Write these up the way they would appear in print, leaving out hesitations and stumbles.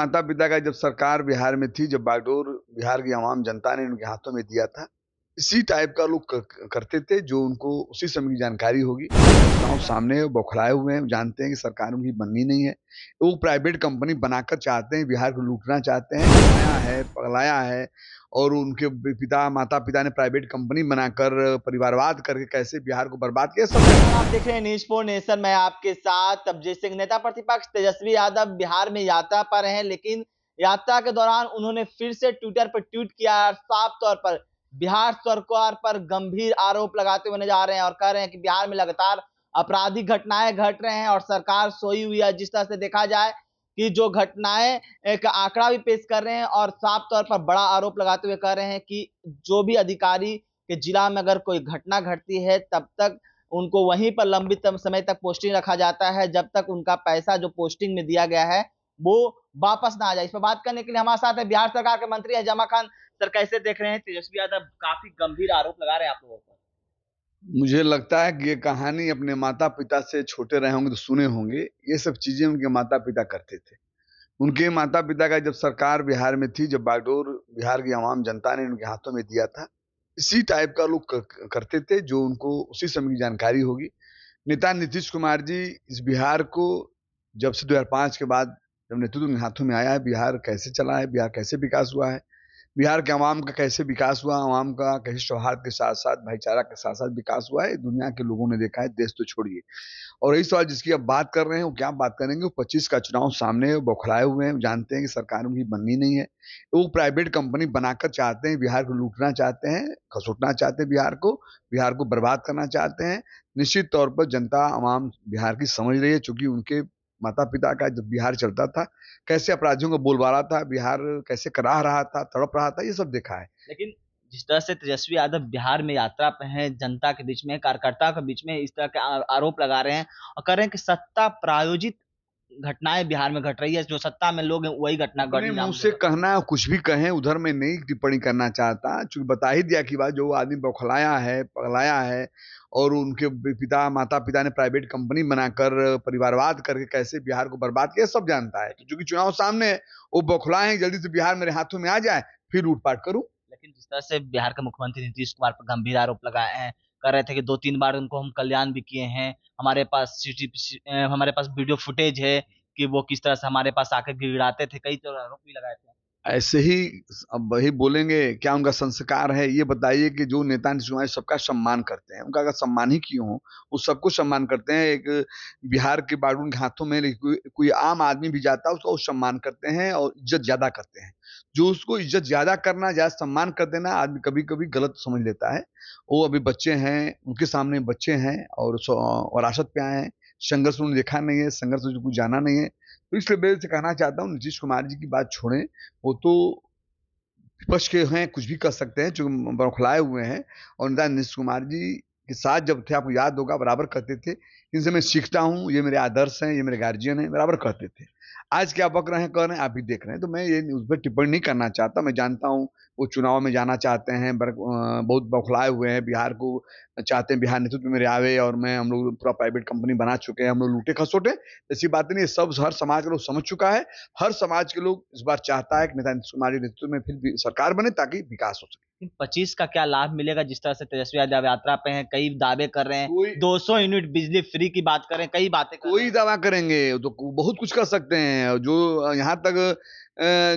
माता पिता का जब सरकार बिहार में थी, जब बागडोर बिहार की आवाम जनता ने उनके हाथों में दिया था, इसी टाइप का लोग करते थे जो उनको उसी समय की जानकारी होगी। चुनाव सामने है, बौखलाए हुए हैं, जानते हैं कि सरकार उनकी बननी नहीं है। वो प्राइवेट कंपनी बनाकर चाहते हैं, बिहार को लूटना चाहते हैं, बनाया है, पगलाया है और उनके माता-पिता ने प्राइवेट कंपनी बनाकर परिवारवाद करके कैसे बिहार को बर्बाद किया सब जानते आप हैं। देख रहे हैं न्यूज़ फॉर नेशन, मैं आपके साथ अभिजीत सिंह। नेता प्रतिपक्ष तेजस्वी यादव बिहार में यात्रा पर हैं, लेकिन यात्रा के दौरान उन्होंने फिर से ट्विटर पर ट्वीट किया और साफ तौर पर बिहार सरकार पर गंभीर आरोप लगाते हुए नजर आ रहे हैं और कह रहे हैं कि बिहार में लगातार आपराधिक घटनाएं घट रहे हैं और सरकार सोई हुई है। जिस तरह से देखा जाए कि जो घटनाएं एक आंकड़ा भी पेश कर रहे हैं और साफ तौर पर बड़ा आरोप लगाते हुए कह रहे हैं कि जो भी अधिकारी के जिला में अगर कोई घटना घटती है तब तक उनको वहीं पर लंबित समय तक पोस्टिंग रखा जाता है, जब तक उनका पैसा जो पोस्टिंग में दिया गया है वो वापस ना आ जाए। इस पर बात करने के लिए हमारे साथ है बिहार सरकार के मंत्री जमा खान। सर, कैसे देख रहे हैं तेजस्वी यादव काफी गंभीर आरोप लगा रहे हैं आप लोगों पर? मुझे लगता है कि ये कहानी अपने माता-पिता से छोटे रहे होंगे तो सुने होंगे। ये सब चीज़ें उनके माता-पिता करते थे। उनके माता-पिता का जब सरकार बिहार में थी, जब बागडोर बिहार की आवाम जनता ने उनके हाथों में दिया था, इसी टाइप का लोग करते थे जो उनको उसी समय की जानकारी होगी। नेता नीतीश कुमार जी इस बिहार को जब से 2005 के बाद जब नेतृत्व उनके हाथों में आया है, बिहार कैसे चला है, बिहार कैसे विकास हुआ है, बिहार के अवाम का कैसे विकास हुआ, अवाम का कैसे सौहार्द के साथ-साथ, भाईचारा के साथ-साथ विकास हुआ है, दुनिया के लोगों ने देखा है, देश तो छोड़िए। और रही सवाल जिसकी अब बात कर रहे हैं, वो क्या बात करेंगे, वो 25 का चुनाव सामने है, बौखलाए हुए हैं, जानते हैं कि सरकार उनकी बननी नहीं है। वो प्राइवेट कंपनी बनाकर चाहते हैं, बिहार को लूटना चाहते हैं, खसोटना चाहते हैं बिहार को बर्बाद करना चाहते हैं। निश्चित तौर पर जनता, अवाम बिहार की समझ रही है चूँकि उनके माता-पिता का जब बिहार चलता था, कैसे अपराधियों का बोलबाला था, बिहार कैसे कराह रहा था, तड़प रहा था, ये सब देखा है। लेकिन जिस तरह से तेजस्वी यादव बिहार में यात्रा पे हैं, जनता के बीच में, कार्यकर्ता के बीच में इस तरह के आरोप लगा रहे हैं और कह रहे हैं कि सत्ता प्रायोजित घटनाएं बिहार में घट रही है, जो सत्ता में लोग हैं वही घटना अपने मुँह अंजाम दे से रहे हैं। कहना कुछ भी कहें, उधर मैं नहीं टिप्पणी करना चाहता, चूँकि बता ही दिया कि जो आदमी बौखलाया है, पगलाया है और उनके माता-पिता ने प्राइवेट कंपनी बनाकर परिवारवाद करके कैसे बिहार को बर्बाद किया, सब जानता है। तो चूँकि चुनाव सामने है, वो बौखलाए हैं, जल्दी से बिहार मेरे हाथों में आ जाए, फिर लूट-पाट करूँ। लेकिन जिस तरह से बिहार के मुख्यमंत्री नीतीश कुमार पर गंभीर आरोप लगाए हैं, कह रहे थे कि 2-3 बार उनको हम कल्याण भी किए हैं, हमारे पास वीडियो फुटेज है कि वो किस तरह से हमारे पास आके गिड़गिड़ाते थे, कई तरह आरोप भी लगाए थे। ऐसे ही अब वही बोलेंगे, क्या उनका संस्कार है? ये बताइए कि जो नेता नीतीश कुमार सबका सम्मान करते हैं, उनका अगर सम्मान ही किए हों, वो सबको सम्मान करते हैं। एक बिहार के बाडून के हाथों में कोई कोई आम आदमी भी जाता है, उसका वो सम्मान करते हैं और इज़्ज़त ज़्यादा करते हैं। जो उसको इज़्ज़त ज़्यादा करना, ज़्यादा सम्मान कर देना, आदमी कभी-कभी गलत समझ लेता है। वो अभी बच्चे हैं, उनके सामने बच्चे हैं और वरासत पे आए हैं। संघर्ष उन्होंने देखा नहीं है, संघर्ष से कुछ जाना नहीं है। तो इसलिए मैं से कहना चाहता हूँ, नीतीश कुमार जी की बात छोड़ें, वो तो विपक्ष के हैं, कुछ भी कर सकते हैं, जो बौखलाए हुए हैं और नेता नीतीश कुमार जी के साथ जब थे, आपको याद होगा, बराबर कहते थे, इनसे मैं सीखता हूँ, ये मेरे आदर्श हैं, ये मेरे गार्जियन हैं, बराबर कहते थे। आज क्या बक रहे हैं, कर रहे हैं, आप भी देख रहे हैं। तो मैं ये उस पे टिप्पणी नहीं करना चाहता। मैं जानता हूँ, वो चुनाव में जाना चाहते हैं, बहुत बौखलाए हुए हैं, बिहार को चाहते हैं, बिहार नेतृत्व में मेरे आवे और हम लोग पूरा प्राइवेट कंपनी बना चुके हैं, हम लोग लूटे-खसोटे। ऐसी बात नहीं है, सब हर समाज के लोग समझ चुका है। हर समाज के लोग इस बार चाहता है कि नेता नीतीश कुमार जी नेतृत्व में फिर भी सरकार बने ताकि विकास हो सके। लेकिन 25 का क्या लाभ मिलेगा? जिस तरह से तेजस्वी यादव यात्रा पे हैं, कई दावे कर रहे हैं, कोई 200 यूनिट बिजली फ्री की बात कर रहे हैं, कई बातें कर रहे कोई हैं। दावा करेंगे तो बहुत कुछ कर सकते हैं। जो यहाँ तक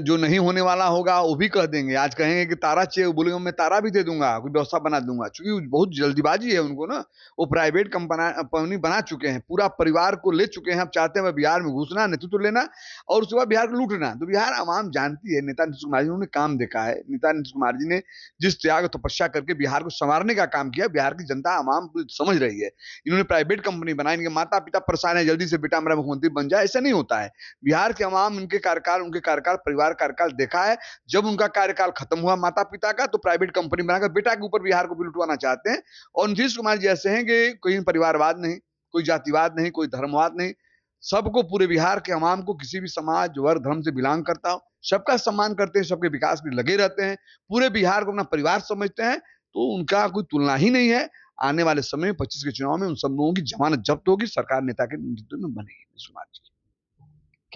जो नहीं होने वाला होगा वो भी कह देंगे। आज कहेंगे कि तारा चाहिए, वो बोलेंगे मैं तारा भी दे दूँगा, कोई व्यवस्था बना दूँगा। चूँकि बहुत जल्दीबाज़ी है उनको ना, वो प्राइवेट कंपनी बना चुके हैं, पूरा परिवार को ले चुके हैं। अब चाहते हैं बिहार में घुसना, नेतृत्व लेना और उसके बाद बिहार को लूटना। तो बिहार आवाम जानती है, नेता नीतीश कुमार जी उन्होंने काम देखा है। नेता नीतीश कुमार जी ने जिस त्याग और तपस्या करके बिहार को सँवारने का काम किया, बिहार की जनता आवाम समझ रही है। इन्होंने प्राइवेट कंपनी बनाई, इनके माता-पिता परेशान हैं, जल्दी से बेटा मेरा मुख्यमंत्री बन जाए, ऐसा नहीं होता है। बिहार के अवाम उनके कार्यकाल, परिवार कार्यकाल देखा है। जब उनका कार्यकाल खत्म हुआ माता-पिता का, तो प्राइवेट कंपनी बनाकर बेटा के ऊपर बिहार को भी लुटवाना चाहते हैं और नीतीश कुमार जी ऐसे हैं कि कोई परिवारवाद नहीं, कोई जातिवाद नहीं, कोई धर्मवाद नहीं। सबको, पूरे बिहार के अवाम को, किसी भी समाज, वर्ग, धर्म से बिलॉन्ग करता हो, सबका सम्मान करते हैं, सबके विकास में लगे रहते हैं। पूरे बिहार को अपना परिवार समझते हैं, तो उनका कोई तुलना ही नहीं है। आने वाले समय में 25 के चुनाव में उन सब लोगों की जमानत जब्त होगी, सरकार नेता के नेतृत्व में बनेगी नीतीश कुमार जी की।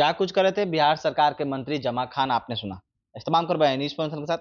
क्या कुछ कर रहे थे बिहार सरकार के मंत्री जमा खान, आपने सुना। इस्तेमाल कर बयानी स्पॉन्सर के साथ।